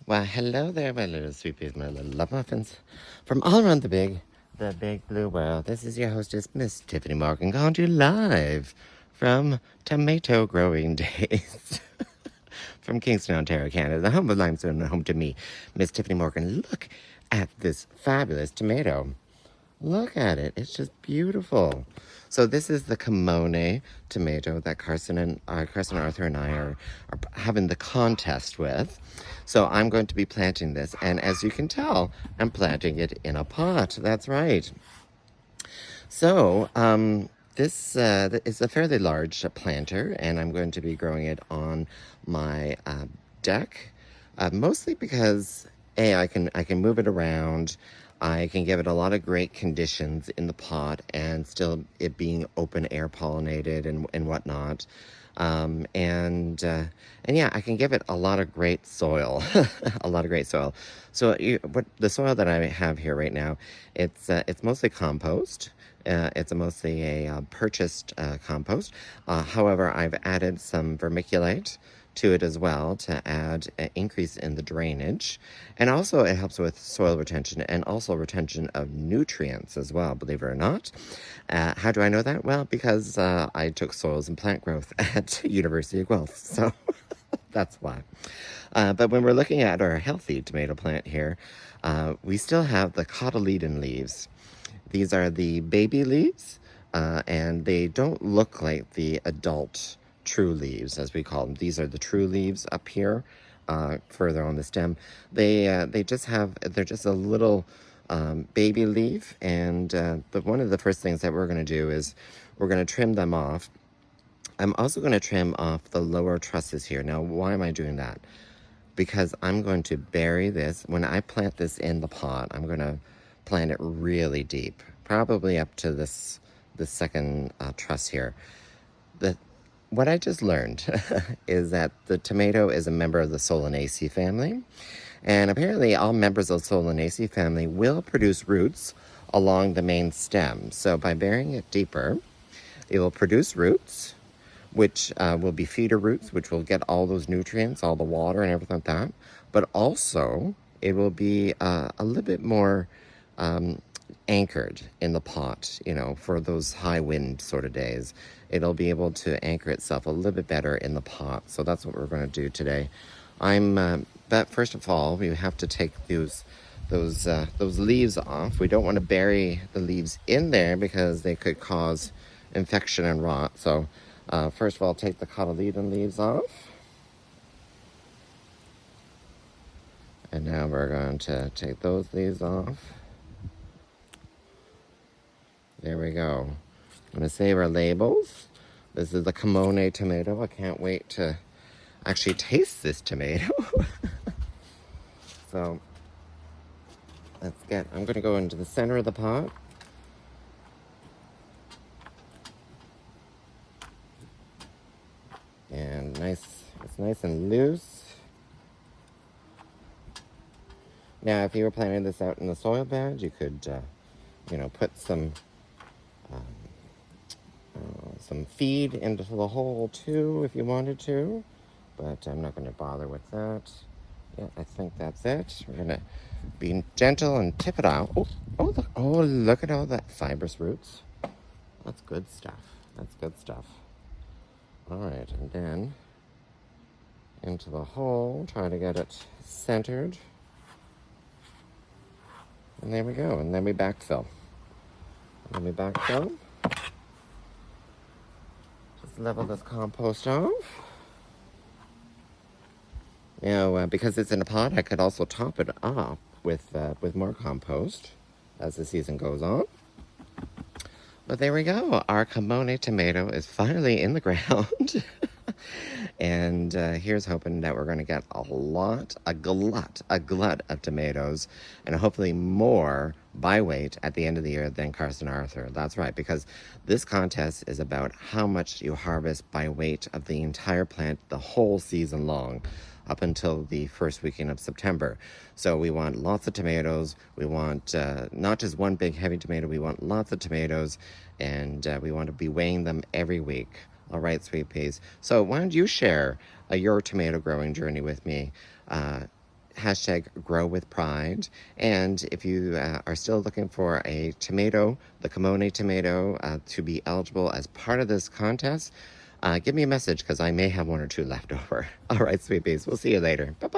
Well, hello there, my little sweet peas, my little love muffins. From all around the big blue world, this is your hostess, Miss Tiffany Morgan, calling you live from tomato growing days. From Kingston, Ontario, Canada, the home of limestone and home to me, Miss Tiffany Morgan. Look at this fabulous tomato. Look at it. It's just beautiful. So this is the camone tomato that Carson Arthur and I are having the contest with. So I'm going to be planting this. And as you can tell, I'm planting it in a pot. That's right. So this is a fairly large planter, and I'm going to be growing it on my deck, mostly because I can move it around. I can give it a lot of great conditions in the pot, and still it being open air pollinated and whatnot. And yeah, I can give it a lot of great soil, a lot of great soil. So what the soil that I have here right now, it's mostly compost. It's mostly a purchased compost. However, I've added some vermiculite to it as well to add an increase in the drainage. And also it helps with soil retention and also retention of nutrients as well, believe it or not. How do I know that? Well, because I took soils and plant growth at University of Guelph, so that's why. But when we're looking at our healthy tomato plant here, we still have the cotyledon leaves. These are the baby leaves, and they don't look like the adult true leaves, as we call them. These are the true leaves up here, further on the stem. They're just a little baby leaf, and but one of the first things that we're going to do is we're going to trim them off. I'm also going to trim off the lower trusses here. Now, why am I doing that? Because I'm going to bury this. When I plant this in the pot, I'm going to plant it really deep, probably up to the second truss here. What I just learned is that the tomato is a member of the Solanaceae family, and apparently all members of the Solanaceae family will produce roots along the main stem. So by burying it deeper, it will produce roots, which will be feeder roots, which will get all those nutrients, all the water and everything like that. But also, it will be a little bit more anchored in the pot, for those high wind sort of days. It'll be able to anchor itself a little bit better in the pot. So that's what we're going to do today. But first of all, we have to take those leaves off. We don't want to bury the leaves in there because they could cause infection and rot. So first of all, take the cotyledon leaves off. And now we're going to take those leaves off. There we go. I'm going to save our labels. This is the camone tomato. I can't wait to actually taste this tomato. So I'm going to go into the center of the pot. And it's nice and loose. Now, if you were planting this out in the soil bed, you could, put some feed into the hole too if you wanted to, but I'm not going to bother with that. Yeah, I think that's it. We're going to be gentle and tip it out. Look at all that fibrous roots. That's good stuff. All right, and then into the hole, try to get it centered. And there we go, and then we backfill. Just level this compost off. Now, because it's in a pot, I could also top it off with more compost as the season goes on. But there we go. Our camone tomato is finally in the ground. And here's hoping that we're going to get a glut of tomatoes, and hopefully more by weight at the end of the year than Carson Arthur. That's right, because this contest is about how much you harvest by weight of the entire plant the whole season long, up until the first weekend of September. So we want lots of tomatoes. We want not just one big heavy tomato, we want lots of tomatoes, and we want to be weighing them every week. All right, sweet peas. So why don't you share your tomato growing journey with me? hashtag grow with pride. And if you are still looking for a tomato, the camone tomato, to be eligible as part of this contest, give me a message because I may have one or two left over. All right, sweet bees. We'll see you later. Bye bye.